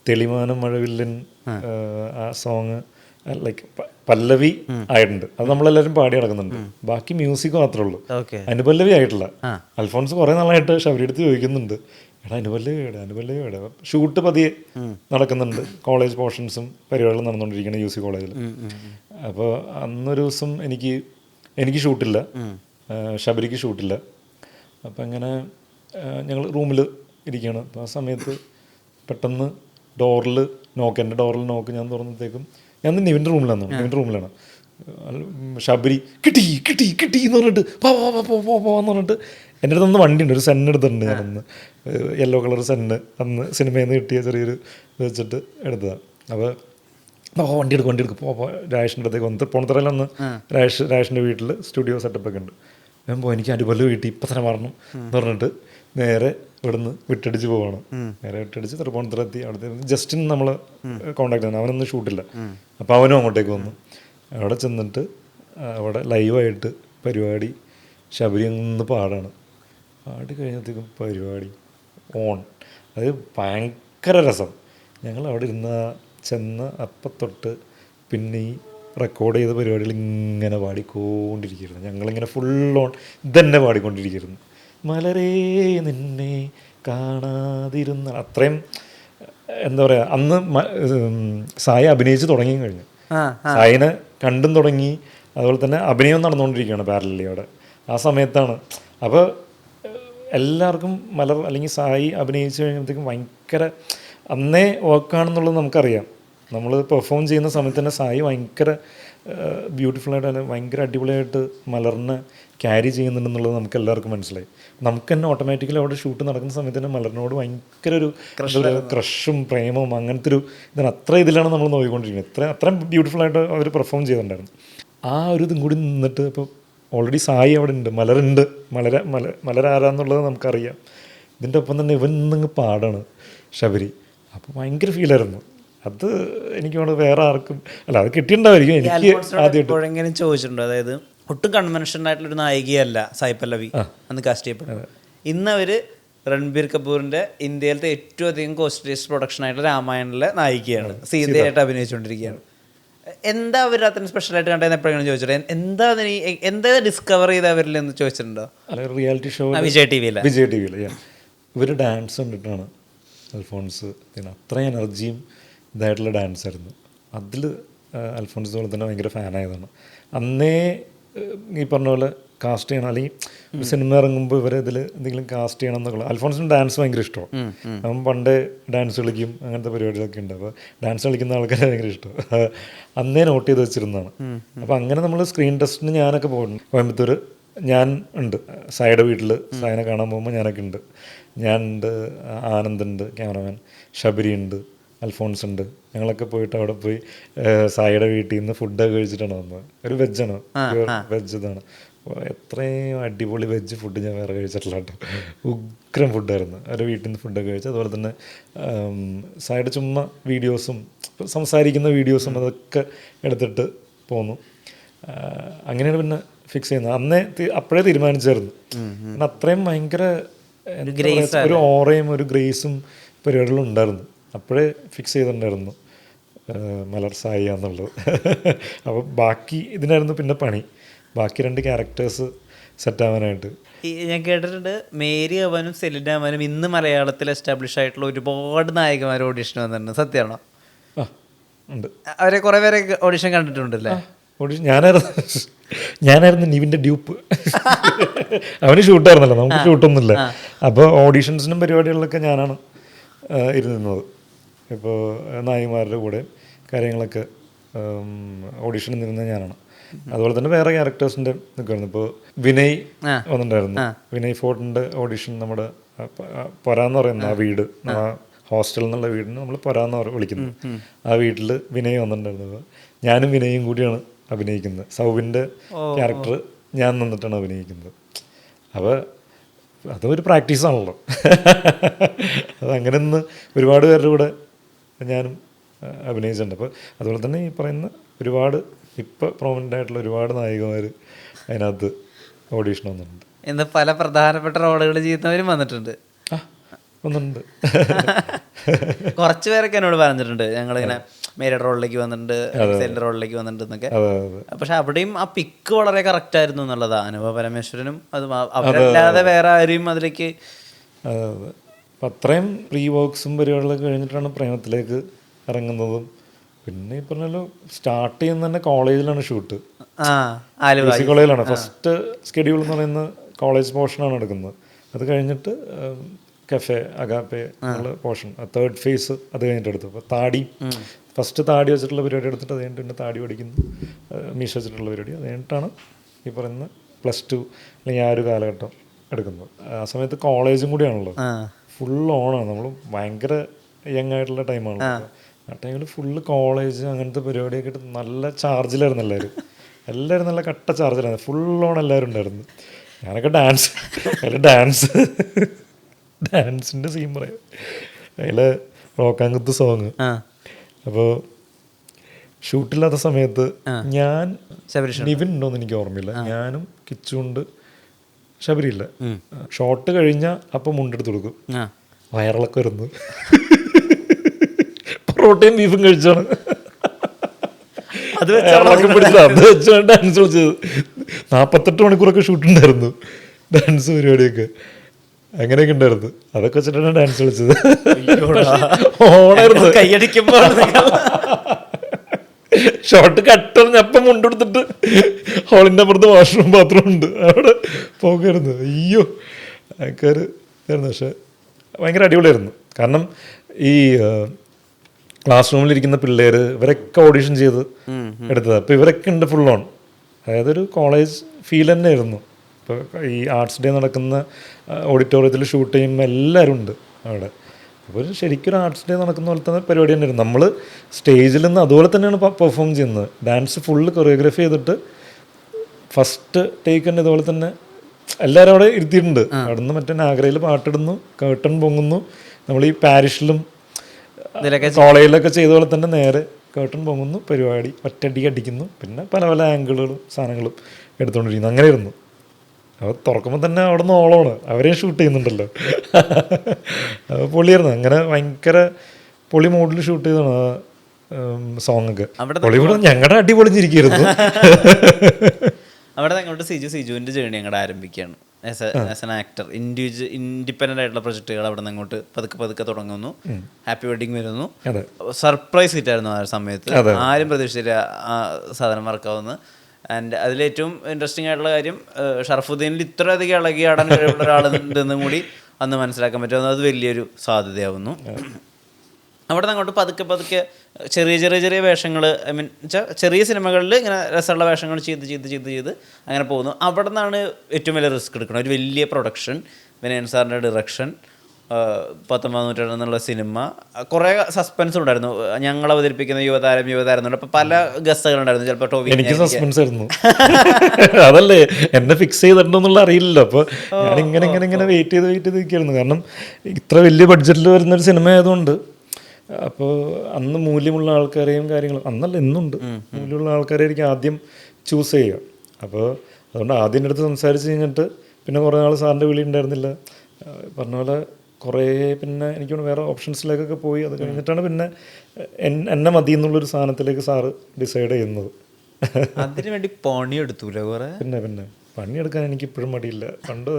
തെളിമാനം മഴവില്ലൻ ആ song like പല്ലവി ആയിട്ടുണ്ട്. അത് നമ്മളെല്ലാവരും പാടി നടക്കുന്നുണ്ട്. ബാക്കി മ്യൂസിക് മാത്രമേ ഉള്ളൂ, അനുപല്ലവി ആയിട്ടില്ല. അൽഫോൺസ് കുറേ നാളായിട്ട് ശബരി അടുത്ത് ചോദിക്കുന്നുണ്ട്, എടാ അനുപല്ലവി എവിടെ. ഷൂട്ട് പതിയെ നടക്കുന്നുണ്ട്, കോളേജ് പോർഷൻസും പരിപാടികളും നടന്നുകൊണ്ടിരിക്കുകയാണ് UC കോളേജിൽ. അപ്പോൾ അന്നൊരു ദിവസം എനിക്ക് ഷൂട്ടില്ല, ശബരിക്ക് ഷൂട്ടില്ല. അപ്പം അങ്ങനെ ഞങ്ങൾ റൂമിൽ ഇരിക്കുകയാണ്. അപ്പോൾ ആ സമയത്ത് പെട്ടെന്ന് ഡോറിൽ നോക്ക്, എൻ്റെ ഡോറിൽ നോക്ക് ഞാൻ തുറന്നത്തേക്കും ഞാൻ നിവിൻ്റെ റൂമിലാണ് ശബരി കിട്ടി എന്ന് പറഞ്ഞിട്ട് പോന്ന് പറഞ്ഞിട്ട് എൻ്റെ അടുത്ത് വണ്ടിയുണ്ട്, ഒരു സെൻ എടുത്തിട്ടുണ്ട് ഞാനന്ന്, യെല്ലോ കളർ സെന്ന് അന്ന് സിനിമയിൽ നിന്ന് കിട്ടിയ ചെറിയൊരു ഇത് വെച്ചിട്ട് എടുത്തതാണ്. അപ്പോൾ വണ്ടി എടുക്കും പോ രാജേഷിൻ്റെ അടുത്തേക്ക് വന്നിട്ട് പോണത്തറയിലന്ന് രാജേഷിൻ്റെ വീട്ടിൽ സ്റ്റുഡിയോ സെറ്റപ്പൊക്കെ ഉണ്ട്. ഞാൻ എനിക്ക് അനുപല്ലവി കിട്ടി ഇപ്പം തന്നെ വരണം എന്ന് പറഞ്ഞിട്ട് നേരെ ഇവിടുന്ന് വിട്ടടിച്ച് പോവാണ്. നേരെ വിട്ടടിച്ച് തൃപ്പൂണിത്തുറ അവിടുത്തെ ജസ്റ്റിൻ നമ്മൾ കോണ്ടാക്ട് ചെയ്യുന്നത്, അവനൊന്നും ഷൂട്ടില്ല. അപ്പോൾ അവനും അങ്ങോട്ടേക്ക് വന്നു. അവിടെ ചെന്നിട്ട് അവിടെ ലൈവായിട്ട് പരിപാടി ശബരി അങ്ങ് പാടാണ്. പാടി കഴിഞ്ഞപ്പോഴത്തേക്കും പരിപാടി ഓൺ. അത് ഭയങ്കര രസം. ഞങ്ങൾ അവിടെ ചെന്ന അപ്പത്തൊട്ട് പിന്നെ ഈ റെക്കോർഡ് ചെയ്ത പരിപാടികൾ ഇങ്ങനെ പാടിക്കൊണ്ടിരിക്കുന്നു. ഞങ്ങളിങ്ങനെ ഫുൾ ഓൺ ഇതന്നെ പാടിക്കൊണ്ടിരിക്കുന്നു. മലരേ നിന്നെ കാണാതിരുന്ന അത്രയും എന്താ പറയുക. അന്ന് സായി അഭിനയിച്ച് തുടങ്ങി കഴിഞ്ഞു, സായിനെ കണ്ടും തുടങ്ങി, അതുപോലെ തന്നെ അഭിനയം നടന്നുകൊണ്ടിരിക്കുകയാണ് പാരലലി അവിടെ. ആ സമയത്താണ് അപ്പോൾ എല്ലാവർക്കും മലർ അല്ലെങ്കിൽ സായി അഭിനയിച്ച് കഴിയുമ്പോഴത്തേക്കും ഭയങ്കര അന്നേ വർക്കാണെന്നുള്ളത് നമുക്കറിയാം. നമ്മൾ പെർഫോം ചെയ്യുന്ന സമയത്ത് തന്നെ സായി ഭയങ്കര ബ്യൂട്ടിഫുള്ളായിട്ട് അല്ലെങ്കിൽ ഭയങ്കര അടിപൊളിയായിട്ട് മലറിനെ ക്യാരി ചെയ്യുന്നുണ്ടെന്നുള്ളത് നമുക്ക് എല്ലാവർക്കും മനസ്സിലായി. നമുക്ക് തന്നെ ഓട്ടോമാറ്റിക്കലി അവിടെ ഷൂട്ട് നടക്കുന്ന സമയത്ത് തന്നെ മലറിനോട് ഭയങ്കര ഒരു ക്രഷും പ്രേമവും അങ്ങനത്തെ ഒരു ഇതാണ്. അത്ര ഇതിലാണ് നമ്മൾ നോക്കിക്കൊണ്ടിരിക്കുന്നത്. അത്രയും ബ്യൂട്ടിഫുള്ളായിട്ട് അവർ പെർഫോം ചെയ്തിട്ടുണ്ടായിരുന്നു. ആ ഒരു ഇതും കൂടി നിന്നിട്ട് ഇപ്പോൾ ഓൾറെഡി സായി അവിടെ ഉണ്ട്, മലറുണ്ട്, മലരാരാന്നുള്ളത് നമുക്കറിയാം. ഇതിൻ്റെ ഒപ്പം തന്നെ ഇവൻ നിന്നങ്ങ് പാടാണ് ശബരി. അപ്പോൾ ഭയങ്കര ഫീലായിരുന്നു. അത് എനിക്ക് വേറെ ആർക്കും അല്ല, അത് കിട്ടിയിട്ടുണ്ടായിരിക്കും. എനിക്ക് ആദ്യമായിട്ട് ചോദിച്ചിട്ടുണ്ടോ, അതായത് ഒട്ടും കൺവെൻഷണൽ ആയിട്ടുള്ളൊരു നായികയല്ല സായി പല്ലവി അന്ന് കാസ്റ്റ് ചെയ്യപ്പെട്ടത്. ഇന്ന് അവർ രൺബീർ കപൂറിൻ്റെ ഇന്ത്യയിലത്തെ ഏറ്റവും അധികം കോസ്റ്റ്ലിയസ്റ്റ് പ്രൊഡക്ഷൻ ആയിട്ടുള്ള രാമായണിലെ നായികയാണ്, സീതയായിട്ട് അഭിനയിച്ചുകൊണ്ടിരിക്കുകയാണ്. എന്താ അവർ അത്രയും സ്പെഷ്യലായിട്ട് കണ്ടതെന്ന് എപ്പോഴെങ്കിലും ചോദിച്ചിട്ട് എന്താ ഡിസ്കവർ ചെയ്ത് അവരിൽ എന്ന് ചോദിച്ചിട്ടുണ്ടോ? റിയാലിറ്റി ഷോ വിജയ് ടി വിയിൽ ഇവർ ഡാൻസ് കണ്ടിട്ടാണ് അൽഫോൺസ്. അത്രയും എനർജിയും ഇതായിട്ടുള്ള ഡാൻസായിരുന്നു അതിൽ. അൽഫോൺസ് പോലെ തന്നെ ഭയങ്കര ഫാനായതാണ്. അന്നേ ഈ പറഞ്ഞ പോലെ കാസ്റ്റ് ചെയ്യണം, അല്ലെങ്കിൽ ഒരു സിനിമ ഇറങ്ങുമ്പോൾ ഇവരെ ഇതിൽ എന്തെങ്കിലും കാസ്റ്റ് ചെയ്യണം എന്നൊക്കെ. അൽഫോൺസിന് ഡാൻസ് ഭയങ്കര ഇഷ്ടമാണ്. അവൻ പണ്ടേ ഡാൻസ് കളിക്കും, അങ്ങനത്തെ പരിപാടികളൊക്കെ ഉണ്ട്. അപ്പോൾ ഡാൻസ് കളിക്കുന്ന ആൾക്കാരെ ഭയങ്കര ഇഷ്ടം. അന്നേ നോട്ട് ചെയ്ത് വെച്ചിരുന്നതാണ്. അപ്പോൾ അങ്ങനെ നമ്മൾ സ്ക്രീൻ ടെസ്റ്റിന് ഞാനൊക്കെ പോയിട്ടുണ്ട്. കോയമ്പത്തൂർ ഞാൻ ഉണ്ട്, സായിയുടെ വീട്ടിൽ സായിനെ കാണാൻ പോകുമ്പോൾ ഞാനൊക്കെ ഉണ്ട്. ഞാനുണ്ട്, ആനന്ദുണ്ട് ക്യാമറമാൻ, ശബരി ഉണ്ട്, അൽഫോൺസ് ഉണ്ട്. ഞങ്ങളൊക്കെ പോയിട്ട് അവിടെ പോയി സായിയുടെ വീട്ടിൽ നിന്ന് ഫുഡൊക്കെ കഴിച്ചിട്ടാണ് വന്നത്. ഒരു വെജാണ്, വെജ് ഇതാണ്. എത്രയും അടിപൊളി വെജ് ഫുഡ് ഞാൻ വേറെ കഴിച്ചിട്ടില്ല കേട്ടോ. ഉഗ്രം ഫുഡായിരുന്നു. അവരുടെ വീട്ടിൽ നിന്ന് ഫുഡൊക്കെ കഴിച്ചു. അതുപോലെ തന്നെ സായിയുടെ ചുമ്മാ വീഡിയോസും സംസാരിക്കുന്ന വീഡിയോസും അതൊക്കെ എടുത്തിട്ട് പോന്നു. അങ്ങനെയാണ് പിന്നെ ഫിക്സ് ചെയ്യുന്നത്. അന്നേ അപ്പോഴേ തീരുമാനിച്ചായിരുന്നു. കാരണം അത്രയും ഭയങ്കര ഒരു ഓറയും ഒരു ഗ്രേസും പരിപാടികളും ഉണ്ടായിരുന്നു. അപ്പോഴേ ഫിക്സ് ചെയ്തിട്ടുണ്ടായിരുന്നു മലർ സായി എന്നുള്ളത്. അപ്പോൾ ബാക്കി ഇതിനായിരുന്നു പിന്നെ പണി, ബാക്കി 2 ക്യാരക്ടേഴ്സ് സെറ്റാവാനായിട്ട്. ഞാൻ കേട്ടിട്ടുണ്ട് മേരി അവനും സെലിന അവനും ഇന്ന് മലയാളത്തിൽ എസ്റ്റാബ്ലിഷ് ആയിട്ടുള്ള ഒരുപാട് നായകന്മാർ ഓഡിഷൻ വന്നിട്ടുണ്ട്. സത്യമാണോ? ആ ഉണ്ട്. അവരെ കുറേ പേരെ ഓഡിഷൻ കണ്ടിട്ടുണ്ടല്ലേ? ഓഡിഷൻ ഞാനായിരുന്നു നിവിൻ്റെ ഡ്യൂപ്പ്. അവന് ഷൂട്ടായിരുന്നല്ലോ, നമുക്ക് ഷൂട്ടൊന്നുമില്ല. അപ്പോൾ ഓഡീഷൻസിനും പരിപാടികളിലൊക്കെ ഞാനാണ് ഇരുന്നത്. ഇപ്പോൾ നായികമാരുടെ കൂടെ കാര്യങ്ങളൊക്കെ ഓഡീഷനിൽ നിന്നിരുന്നത് ഞാനാണ്. അതുപോലെ തന്നെ വേറെ ക്യാരക്ടേഴ്സിൻ്റെ നിൽക്കുമായിരുന്നു. ഇപ്പോൾ വിനയ് വന്നിട്ടുണ്ടായിരുന്നു. വിനയ് ഫോർട്ടിൻ്റെ ഓഡീഷൻ നമ്മുടെ പൊരാന്ന് പറയുന്ന ആ വീട്, ആ ഹോസ്റ്റൽ എന്നുള്ള വീടിന് നമ്മൾ പൊരാന്ന് വിളിക്കുന്നത്. ആ വീട്ടിൽ വിനയ് വന്നിട്ടുണ്ടായിരുന്നു. ഞാനും വിനയും കൂടിയാണ് അഭിനയിക്കുന്നത്. സൗബിൻ്റെ ക്യാരക്ടർ ഞാൻ നിന്നിട്ടാണ് അഭിനയിക്കുന്നത്. അപ്പോൾ അതൊരു പ്രാക്ടീസാണല്ലോ. അതങ്ങനെ ഒന്ന് ഒരുപാട് പേരുടെ കൂടെ ഞാനും അഭിനയിച്ചിട്ടുണ്ട്. അപ്പോൾ അതുപോലെ തന്നെ ഈ പറയുന്ന ഒരുപാട് ഇപ്പോൾ പ്രൊമനൻ്റ് ആയിട്ടുള്ള ഒരുപാട് നായികമാർ അതിനകത്ത് ഓഡീഷൻ വന്നിട്ടുണ്ട്. എന്താ പല പ്രധാനപ്പെട്ട റോളുകൾ ചെയ്യുന്നവരും വന്നിട്ടുണ്ട്. ഒന്നുണ്ട്. കുറച്ച് പേരൊക്കെ എന്നോട് പറഞ്ഞിട്ടുണ്ട് ഞങ്ങളിങ്ങനെ മേരിയുടെ റോളിലേക്ക് വന്നിട്ടുണ്ട്, എക്സലിന്റെ റോളിലേക്ക് വന്നിട്ടുണ്ട് എന്നൊക്കെ. പക്ഷെ അവിടെയും ആ പിക്ക് വളരെ കറക്റ്റ് ആയിരുന്നു എന്നുള്ളതാണ്. അനുപമ പരമേശ്വരനും അത് അവരല്ലാതെ വേറെ ആരെയും അതിലേക്ക്. അതെ അതെ. അപ്പം അത്രയും പ്രീ വർക്ക്സും പരിപാടികളൊക്കെ കഴിഞ്ഞിട്ടാണ് പ്രേമത്തിലേക്ക് ഇറങ്ങുന്നതും. പിന്നെ ഈ പറഞ്ഞല്ലോ സ്റ്റാർട്ട് ചെയ്യുന്ന തന്നെ കോളേജിലാണ് ഷൂട്ട്. കോളേജിലാണ് ഫസ്റ്റ് സ്കെഡ്യൂൾ എന്ന് പറയുന്നത്. കോളേജ് പോർഷനാണ് എടുക്കുന്നത്. അത് കഴിഞ്ഞിട്ട് കഫേ അഗാപ്പെ എന്നുള്ള പോർഷൻ, തേർഡ് ഫേസ് അത് കഴിഞ്ഞിട്ട് എടുത്തു. അപ്പോൾ താടി ഫസ്റ്റ് താടി വെച്ചിട്ടുള്ള പരിപാടി എടുത്തിട്ട് അത് കഴിഞ്ഞിട്ട് പിന്നെ താടി പഠിക്കുന്നു, മീശ വെച്ചിട്ടുള്ള പരിപാടി. അത് കഴിഞ്ഞിട്ടാണ് ഈ പറയുന്ന +2 അല്ലെങ്കിൽ ആ ഒരു കാലഘട്ടം എടുക്കുന്നത്. ആ സമയത്ത് കോളേജും കൂടിയാണല്ലോ, ഫുൾ ഓണാണ്. നമ്മൾ ഭയങ്കര യങ് ആയിട്ടുള്ള ടൈമാണല്ലോ. ആ ടൈമിൽ ഫുള്ള് കോളേജ് അങ്ങനത്തെ പരിപാടിയൊക്കെ ഇട്ട് നല്ല ചാർജിലായിരുന്നു എല്ലാവരും നല്ല കട്ട ചാർജിലായിരുന്നു. ഫുൾ ഓൺ എല്ലാവരും ഉണ്ടായിരുന്നു. ഞാനൊക്കെ ഡാൻസിൻ്റെ സീൻ പറയാം. അതിൽ റോക്കാങ്കുത്ത് സോങ്. അപ്പോൾ ഷൂട്ടില്ലാത്ത സമയത്ത് ഞാൻ നിവിൻ ഉണ്ടോയെന്ന് എനിക്ക് ഓർമ്മയില്ല, ഞാനും കിച്ചുണ്ട്, ശബരിയില്ല. ഷോട്ട് കഴിഞ്ഞാൽ അപ്പം മുണ്ടെടുത്ത് കൊടുക്കും, വയറിളക്കം വരുന്നു, പൊറോട്ടയും ബീഫും കഴിച്ചാണ് അത് വെച്ചാണ് ഡാൻസ് കളിച്ചത്. 48 മണിക്കൂറൊക്കെ ഷൂട്ടുണ്ടായിരുന്നു, ഡാൻസ് പരിപാടിയൊക്കെ അങ്ങനെയൊക്കെ ഉണ്ടായിരുന്നു. അതൊക്കെ വെച്ചിട്ടാണ് ഡാൻസ് കളിച്ചത്. ഓണായിരുന്നു. കൈയടിക്കുമ്പോൾ ഷോട്ട് കട്ടറിഞ്ഞ് അപ്പം മുണ്ടെടുത്തിട്ട് ഹോളിൻ്റെ അപ്പുറത്ത് വാഷ്റൂം ബാത്റൂം ഉണ്ട്, അവിടെ പോകായിരുന്നു. അയ്യോ ആൾക്കാർ ആയിരുന്നു. പക്ഷെ ഭയങ്കര അടിപൊളിയായിരുന്നു. കാരണം ഈ ക്ലാസ് റൂമിലിരിക്കുന്ന പിള്ളേർ ഇവരൊക്കെ ഓഡിഷൻ ചെയ്ത് എടുത്തത്. അപ്പോൾ ഇവരൊക്കെ ഉണ്ട് ഫുൾ ഓൺ. അതായത് ഒരു കോളേജ് ഫീൽ തന്നെ ആയിരുന്നു. ഇപ്പോൾ ഈ ആർട്സ് ഡേ നടക്കുന്ന ഓഡിറ്റോറിയത്തിൽ ഷൂട്ട് ചെയ്യുമ്പോൾ എല്ലാവരും ഉണ്ട് അവിടെ. അപ്പോൾ ശരിക്കും ആർട്സ് ഡേ നടക്കുന്ന പോലെ തന്നെ പരിപാടി തന്നെയായിരുന്നു. നമ്മൾ സ്റ്റേജിൽ നിന്ന് അതുപോലെ തന്നെയാണ് പെർഫോം ചെയ്യുന്നത്. ഡാൻസ് ഫുള്ള് കൊറിയോഗ്രാഫി ചെയ്തിട്ട് ഫസ്റ്റ് ടേക്ക് തന്നെ ഇതുപോലെ തന്നെ എല്ലാവരും അവിടെ ഇരുത്തിയിട്ടുണ്ട്. അവിടെ നിന്ന് മറ്റേ നാഗരയിൽ പാട്ടിടുന്നു, കേട്ടൺ പൊങ്ങുന്നു. നമ്മൾ ഈ പാരിഷിലും കോളേജിലൊക്കെ ചെയ്ത പോലെ തന്നെ നേരെ കേട്ടൺ പൊങ്ങുന്നു, പരിപാടി ഒറ്റയടി അടിക്കുന്നു. പിന്നെ പല പല ആംഗിളുകളും സാധനങ്ങളും എടുത്തുകൊണ്ടിരിക്കുന്നു. അങ്ങനെയായിരുന്നു. അപ്പോൾ തുറക്കുമ്പോൾ തന്നെ അവിടെ നിന്ന് ഓളമാണ്, അവരെയും ഷൂട്ട് ചെയ്യുന്നുണ്ടല്ലോ. അപ്പോൾ പൊളിയായിരുന്നു. അങ്ങനെ ഭയങ്കര പൊളി മോഡിൽ ഷൂട്ട് ചെയ്തതാണ് സോങ്ങൊക്കെ. പൊളിപൊളി ഞങ്ങളുടെ അടി പൊളിഞ്ഞിരിക്കുന്നു. അവിടെ അങ്ങോട്ട് സിജുവിൻ്റെ ജേണി അങ്ങോട്ട് ആരംഭിക്കുകയാണ്. ആസ് എൻ ആക്ടർ ഇൻഡിപെൻഡൻ്റ് ആയിട്ടുള്ള പ്രൊജക്റ്റുകൾ അവിടെ നിന്ന് അങ്ങോട്ട് പതുക്കെ തുടങ്ങുന്നു. ഹാപ്പി വെഡിങ് വരുന്നു. സർപ്രൈസ് ഹിറ്റായിരുന്നു ആ സമയത്ത്. ആരും പ്രതീക്ഷിച്ചില്ല ആ സാധനം വർക്കാവുന്നു. ആൻഡ് അതിലേറ്റവും ഇൻട്രസ്റ്റിംഗ് ആയിട്ടുള്ള കാര്യം, ഷറഫുദ്ദീനിൽ ഇത്രയധികം ഇളകി ആടാൻ കഴിവുള്ള ഒരാളുണ്ടെന്നും കൂടി അന്ന് മനസ്സിലാക്കാൻ പറ്റും. അത് വലിയൊരു സാധ്യതയാവുന്നു. അവിടെ നിന്ന് അങ്ങോട്ട് പതുക്കെ ചെറിയ വേഷങ്ങൾ, ഐ മീൻ ചെറിയ സിനിമകളിൽ ഇങ്ങനെ രസമുള്ള വേഷങ്ങൾ ചെയ്ത് അങ്ങനെ പോകുന്നു. അവിടെ നിന്നാണ് ഏറ്റവും വലിയ റിസ്ക് എടുക്കുന്നത്. ഒരു വലിയ പ്രൊഡക്ഷൻ, വിനയൻ സാറിൻ്റെ ഡിറക്ഷൻ, 19ാം നൂറ്റാണ്ട് എന്നുള്ള സിനിമ, കുറേ സസ്പെൻസ് ഉണ്ടായിരുന്നു. ഞങ്ങൾ അവതരിപ്പിക്കുന്ന യുവതാരം എന്നുണ്ട്. അപ്പോൾ പല ഗസ്റ്റുകളുണ്ടായിരുന്നു. ചിലപ്പോൾ ടോബി, എനിക്ക് സസ്പെൻസ് ആയിരുന്നു. അതല്ലേ എന്നെ ഫിക്സ് ചെയ്തിട്ടുണ്ടെന്നുള്ള അറിയില്ലല്ലോ. അപ്പോൾ ഞാൻ ഇങ്ങനെ വെയിറ്റ് ചെയ്ത് നിൽക്കുകയായിരുന്നു. കാരണം ഇത്ര വലിയ ബഡ്ജറ്റിൽ വരുന്നൊരു സിനിമ ആയതുകൊണ്ട്. അപ്പോൾ അന്ന് മൂല്യമുള്ള ആൾക്കാരെയും കാര്യങ്ങളും, അന്നല്ല ഇന്നുണ്ട്, മൂല്യമുള്ള ആൾക്കാരെ എനിക്ക് ആദ്യം ചൂസ് ചെയ്യുക. അപ്പോൾ അതുകൊണ്ട് ആദ്യം എൻ്റെ അടുത്ത് സംസാരിച്ച് കഴിഞ്ഞിട്ട് പിന്നെ കുറേ നാൾ സാറിൻ്റെ വിളി ഉണ്ടായിരുന്നില്ല. പറഞ്ഞ പോലെ കുറേ പിന്നെ എനിക്ക് വേറെ ഓപ്ഷൻസിലേക്കൊക്കെ പോയി. അത് കഴിഞ്ഞിട്ടാണ് പിന്നെ എന്നെ മതി എന്നുള്ളൊരു സാധനത്തിലേക്ക് സാറ് ഡിസൈഡ് ചെയ്യുന്നത്. അതിനു വേണ്ടി പണിയെടുത്തൂല കുറേ. പിന്നെ പണിയെടുക്കാൻ എനിക്ക് ഇപ്പോഴും മടിയില്ല. പണ്ട്